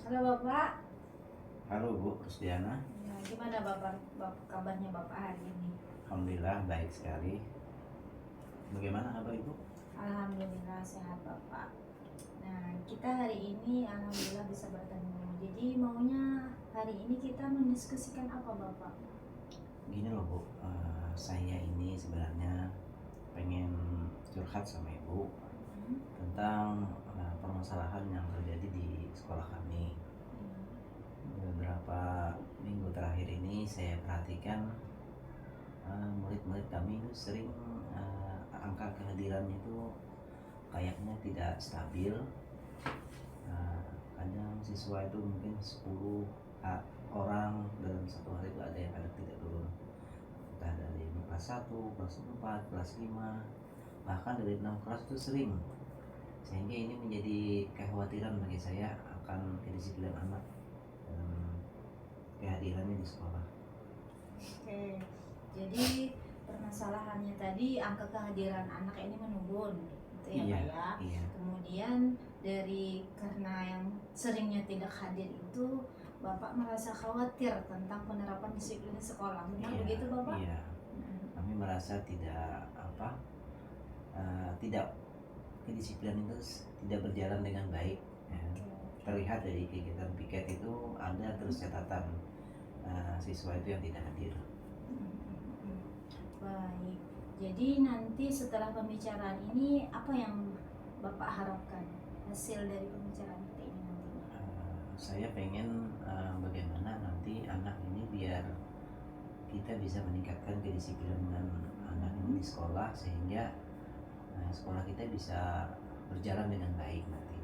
Halo Bapak. Halo Bu Rusdiana. Nah, gimana kabarnya Bapak hari ini? Alhamdulillah baik sekali. Bagaimana kabar Ibu? Alhamdulillah sehat Bapak. Nah, kita hari ini alhamdulillah bisa bertemu. Jadi maunya hari ini kita mendiskusikan apa Bapak? Gini loh Bu, saya ini sebenarnya pengen curhat sama Ibu tentang permasalahan yang terjadi di sekolah kami. Beberapa minggu terakhir ini saya perhatikan murid-murid kami itu sering angka kehadirannya itu kayaknya tidak stabil. Kadang siswa itu mungkin 10 orang dalam satu hari itu ada yang tidak turun, entah dari kelas 1, kelas 4, kelas 5, bahkan dari 6 kelas itu sering, sehingga ini menjadi kekhawatiran bagi saya akan kedisiplinan anak dan kehadirannya di sekolah. Oke, jadi permasalahannya tadi angka kehadiran anak ini menurun, gitu ya Iya, Pak ya. iya. Kemudian karena yang seringnya tidak hadir itu, Bapak merasa khawatir tentang penerapan disiplin di sekolah. Benar Iya, begitu Bapak? iya. Kami merasa tidak kedisiplinan itu tidak berjalan dengan baik, ya. Terlihat dari kegiatan piket itu ada terus catatan siswa itu yang tidak hadir. Baik, jadi nanti setelah pembicaraan ini apa yang Bapak harapkan hasil dari pembicaraan kita ini nantinya? Saya pengen bagaimana nanti anak ini biar kita bisa meningkatkan kedisiplinan anak ini di sekolah, sehingga sekolah kita bisa berjalan dengan baik nanti.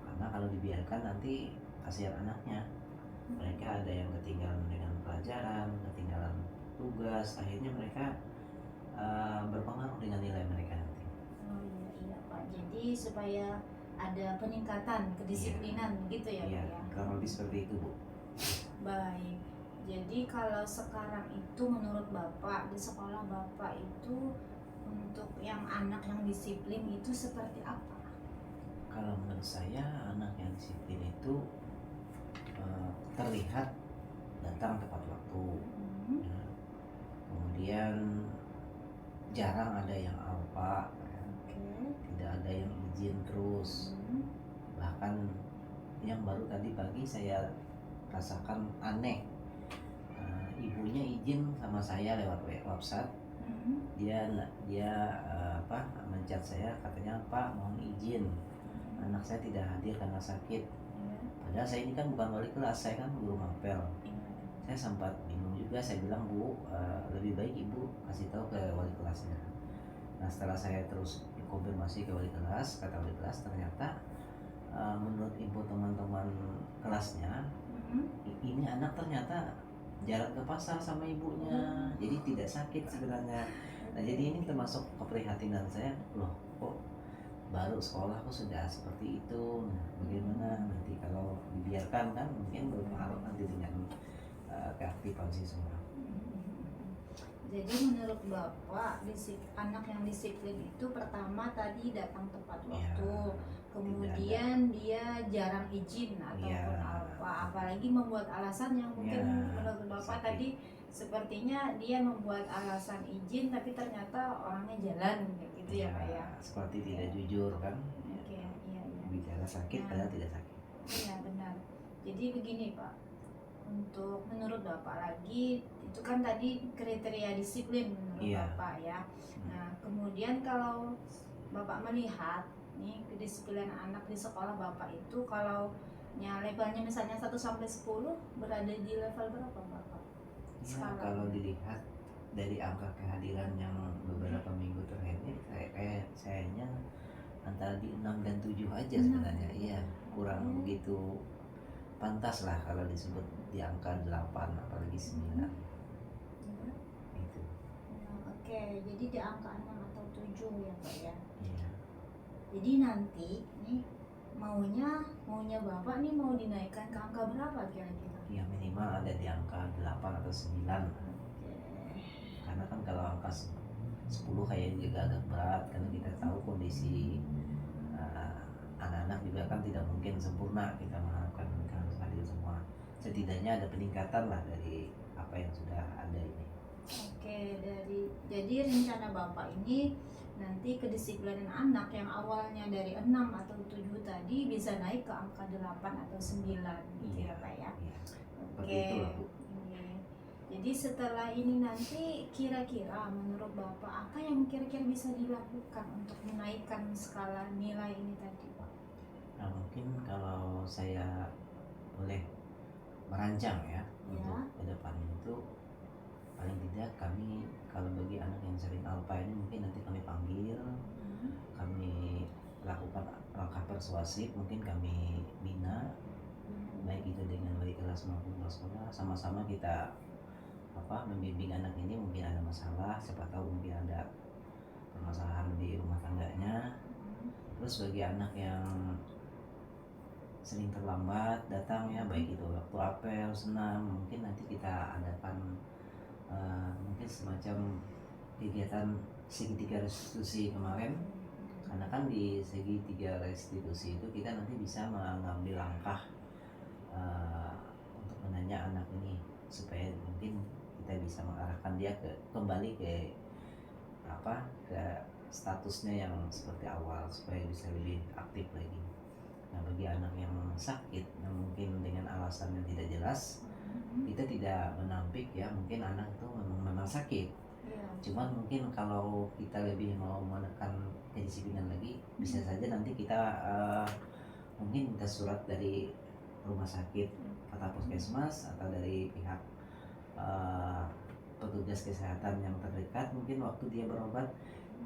Karena kalau dibiarkan nanti kasihan anaknya, mereka ada yang ketinggalan dengan pelajaran, ketinggalan tugas, akhirnya mereka berpengaruh dengan nilai mereka nanti. Oh iya Pak, jadi supaya ada peningkatan kedisiplinan gitu ya Iya, Pak ya? kurang lebih seperti itu Bu. Baik, jadi kalau sekarang itu menurut Bapak di sekolah Bapak itu untuk yang anak yang disiplin itu seperti apa? Kalau menurut saya anak yang disiplin itu terlihat datang tepat waktu, ya. Kemudian jarang ada yang alpa, ya. Tidak ada yang izin terus. Bahkan yang baru tadi pagi saya rasakan aneh, ibunya izin sama saya lewat WhatsApp. Dia menchat saya, katanya Pak mohon izin, anak saya tidak hadir karena sakit. Padahal saya ini kan bukan wali kelas, saya kan guru mapel. Saya sempat bingung juga, saya bilang Bu, lebih baik ibu kasih tahu ke wali kelasnya. Nah setelah saya terus konfirmasi ke wali kelas, kata wali kelas ternyata menurut info teman-teman kelasnya, ini anak ternyata jalan ke pasar sama ibunya, jadi tidak sakit sebenarnya. Nah jadi ini termasuk keprihatinan saya, loh kok baru sekolah kok sudah seperti itu. Nah bagaimana nanti kalau dibiarkan, kan mungkin berpengaruh nanti dengan keaktifan siswa. Jadi menurut Bapak anak yang disiplin itu pertama tadi datang tepat waktu, kemudian dia jarang izin ataupun apa, apalagi membuat alasan yang mungkin menurut Bapak tadi sepertinya dia membuat alasan izin tapi ternyata orangnya jalan gitu ya Pak ya. Seperti tidak jujur kan. Iya. Bicara sakit padahal tidak sakit. Iya benar. Jadi begini Pak, untuk menurut Bapak lagi itu kan tadi kriteria disiplin menurut Bapak ya. Nah kemudian kalau Bapak melihat nih kedisiplinan anak di sekolah Bapak itu, kalau levelnya misalnya 1 sampai 10 berada di level berapa Bapak? Ya, kalau dilihat dari angka kehadiran yang beberapa minggu terakhir ini, sayanya antara di 6 dan 7 aja sebenarnya. Iya, kurang begitu pantas lah kalau disebut di angka 8 apalagi 9. Gitu. Oke, jadi di angka 6 atau 7 ya Pak ya. Iya. Jadi nanti nih maunya Bapak nih mau dinaikkan ke angka berapa kira-kira? Ya minimal ada di angka 8 atau 9. Karena kan kalau angka 10 kayaknya juga agak berat, karena kita tahu kondisi anak-anak juga kan tidak mungkin sempurna, kita mengharapkan stabil semua. Setidaknya ada peningkatan lah dari apa yang sudah ada ini. Oke, jadi rencana Bapak ini nanti kedisiplinan anak yang awalnya dari 6 atau 7 tadi bisa naik ke angka 8 atau 9 gitu ya Pak ya. Iya. Seperti Oke. itulah, Bu. Iya. Jadi setelah ini nanti kira-kira menurut Bapak apa yang kira-kira bisa dilakukan untuk menaikkan skala nilai ini tadi Pak? Nah, mungkin kalau saya boleh merancang ya, untuk ke depan itu paling tidak kami kalau bagi anak yang sering alfa ini mungkin nanti kami panggil, kami lakukan langkah persuasif, mungkin kami bina, baik itu dengan wali kelas maupun kepala sekolah, sama-sama kita membimbing anak ini. Mungkin ada masalah, siapa tahu mungkin ada permasalahan di rumah tangganya. Terus bagi anak yang sering terlambat datang ya, baik itu waktu apel, senam, mungkin nanti kita adakan mungkin semacam kegiatan segitiga restitusi kemarin. Karena kan di segitiga restitusi itu kita nanti bisa mengambil langkah untuk menanya anak ini supaya mungkin kita bisa mengarahkan dia kembali ke statusnya yang seperti awal supaya bisa lebih aktif lagi. Nah, bagi anak yang sakit yang mungkin dengan alasan yang tidak jelas, kita tidak menampik ya, mungkin anak itu memang sakit. Cuman mungkin kalau kita lebih mau menekan kedisiplinan lagi, bisa saja nanti kita mungkin minta surat dari rumah sakit atau puskesmas atau dari pihak petugas kesehatan yang terdekat, mungkin waktu dia berobat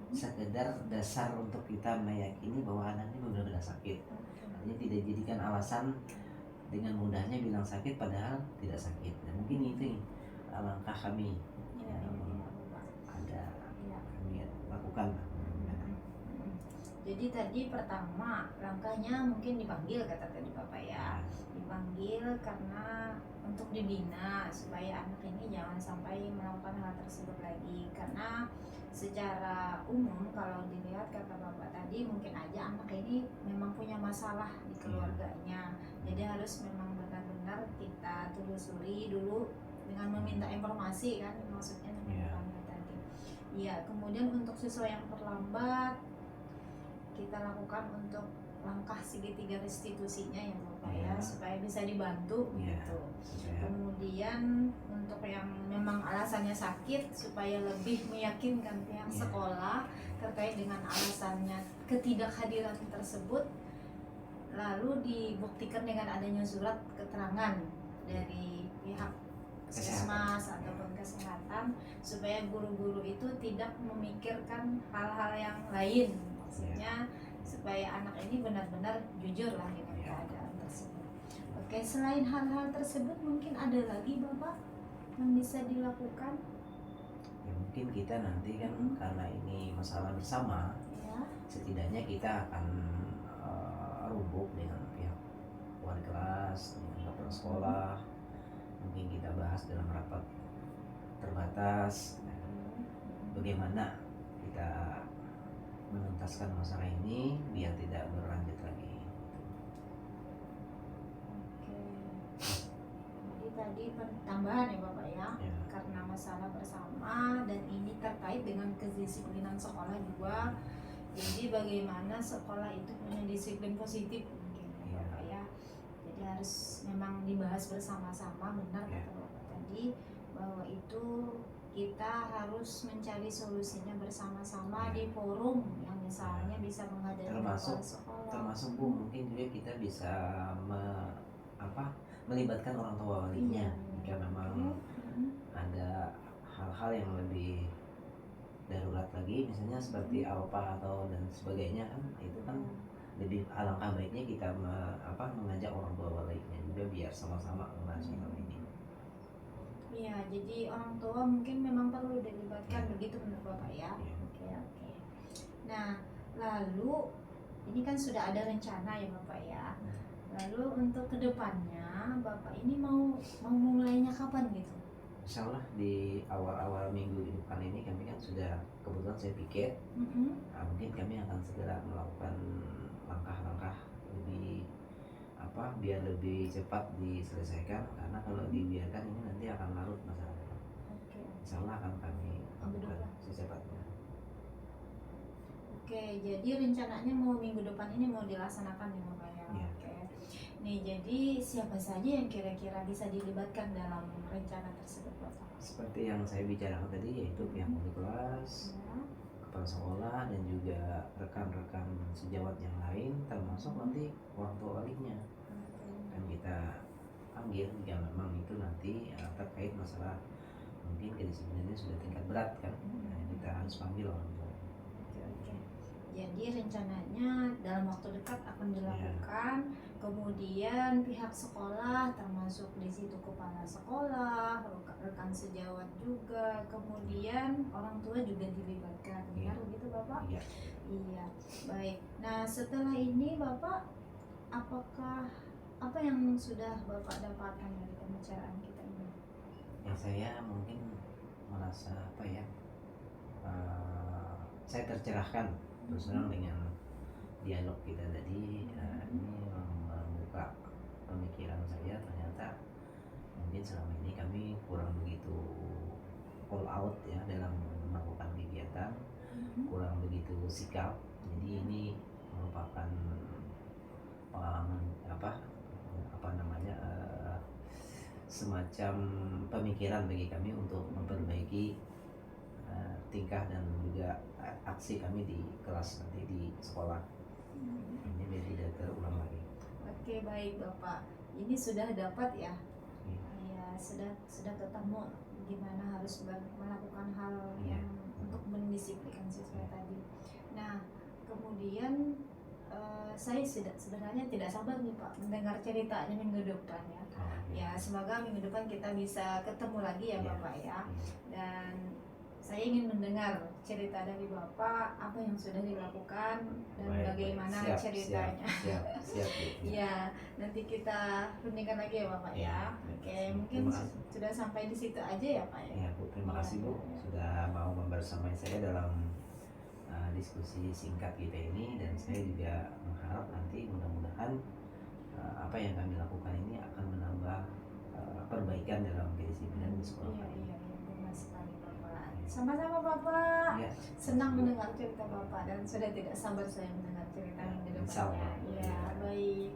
sekedar dasar untuk kita meyakini bahwa anak ini benar-benar sakit. Artinya tidak dijadikan alasan dengan mudahnya bilang sakit padahal tidak sakit. Nah, mungkin itu langkah kami kami lakukan. Jadi tadi pertama langkahnya mungkin dipanggil, kata tadi Bapak ya, dipanggil karena untuk dibina supaya anak ini jangan sampai melakukan hal tersebut lagi. Karena secara umum kalau dilihat kata Bapak tadi, mungkin aja anak ini memang punya masalah di keluarganya. Jadi harus memang benar-benar kita telusuri dulu dengan meminta informasi kan, maksudnya tadi. Ya, kemudian untuk siswa yang terlambat kita lakukan untuk langkah segitiga restitusinya ya Bapak ya, supaya bisa dibantu gitu. Kemudian untuk yang memang alasannya sakit supaya lebih meyakinkan pihak sekolah terkait dengan alasannya ketidakhadiran tersebut, lalu dibuktikan dengan adanya surat keterangan dari pihak puskesmas ataupun kesehatan supaya guru-guru itu tidak memikirkan hal-hal yang lain. Maksudnya supaya anak ini benar-benar jujur lah dengan keadaan tersebut. Oke, selain hal-hal tersebut mungkin ada lagi Bapak yang bisa dilakukan? Ya, mungkin kita nanti kan karena ini masalah bersama, setidaknya kita akan rubuk dengan pihak wali kelas, dengan kepala sekolah. Mungkin kita bahas dalam rapat terbatas bagaimana kita menuntaskan masalah ini biar tidak berlanjut lagi. Oke. Jadi tadi tambahan ya Bapak ya, karena masalah bersama dan ini terkait dengan kedisiplinan sekolah juga. Jadi bagaimana sekolah itu punya disiplin positif mungkin ya Bapak ya. Jadi harus memang dibahas bersama-sama, benar kata Bapak tadi bahwa itu kita harus mencari solusinya bersama-sama di forum yang misalnya bisa menghadiri kepala sekolah. Termasuk Bu, mungkin juga kita bisa melibatkan orang tua walinya jika memang ada hal-hal yang lebih darurat lagi, misalnya seperti alpa atau dan sebagainya kan, itu kan lebih alangkah baiknya kita mengajak orang tua walinya juga biar sama-sama membahas hal ini. Iya, jadi orang tua mungkin memang perlu dilibatkan begitu menurut Bapak ya. Oke. Nah, lalu ini kan sudah ada rencana ya Bapak ya. Lalu untuk kedepannya Bapak ini mau mulainya kapan gitu? Insya Allah di awal-awal minggu depan ini kami kan sudah kebetulan saya pikir mungkin kami akan segera melakukan langkah-langkah lebih biar lebih cepat diselesaikan, karena kalau dibiarkan ini nanti akan larut masalahnya. Oke. Insya Allah akan kami lakukan Alhamdulillah. secepatnya. Oke, jadi rencananya mau minggu depan ini mau dilaksanakan ya Bapak ya. Iya. Oke. Nih, jadi siapa saja yang kira-kira bisa dilibatkan dalam rencana tersebut Bapak? Seperti yang saya bicarakan tadi, yaitu pihak wali kelas, Ya. kepala sekolah, dan juga rekan-rekan sejawat yang lain, termasuk nanti orang tua walinya. Dan kita panggil jika memang itu nanti terkait masalah mungkin kedisiplinannya sudah tingkat berat kan. Nah, kita harus panggil orang tua. Oke. Jadi rencananya dalam waktu dekat akan dilakukan. Kemudian pihak sekolah termasuk di situ kepala sekolah, rekan sejawat juga, kemudian orang tua juga dilibatkan. Benar begitu Bapak? Iya. Iya. Baik. Nah, setelah ini Bapak apakah apa yang sudah Bapak dapatkan dari pembicaraan kita ini? Yang saya mungkin merasa apa ya, saya tercerahkan terus terang dengan dialog kita tadi. Ini membuka pemikiran saya, ternyata mungkin selama ini kami kurang begitu all out ya dalam melakukan kegiatan, kurang begitu sikap. Jadi ini merupakan pengalaman apa namanya, semacam pemikiran bagi kami untuk memperbaiki tingkah dan juga aksi kami di kelas nanti di sekolah. Ini biar tidak terulang lagi. Oke, baik Bapak. Ini sudah dapat ya? Iya. Ya, sudah ketemu gimana harus melakukan hal Iya. yang untuk mendisiplinkan siswa tadi. Nah, kemudian saya sebenarnya tidak sabar nih Pak mendengar ceritanya minggu depan ya. Ya, semoga minggu depan kita bisa ketemu lagi ya Iya. Bapak ya. Dan saya ingin mendengar cerita dari Bapak, apa yang sudah dilakukan dan Baik, bagaimana siap, ceritanya. siap, Bu. Ya, nanti kita rundingkan lagi ya Bapak ya. Ya, Oke, terima mungkin kasih. sudah sampai di situ aja ya Pak ya. Ya, Bu, terima kasih Bu sudah mau membersamai saya dalam diskusi singkat kita ini, dan saya juga mengharap nanti mudah-mudahan apa yang kami lakukan ini akan menambah perbaikan dalam kedisiplinan di sekolah. Iya, benar sekali Bapak. Sama-sama Bapak. Ya, Senang mendengar cerita Bapak dan sudah tidak sabar saya mendengar cerita minggu Insya Allah. depannya. Ya, baik.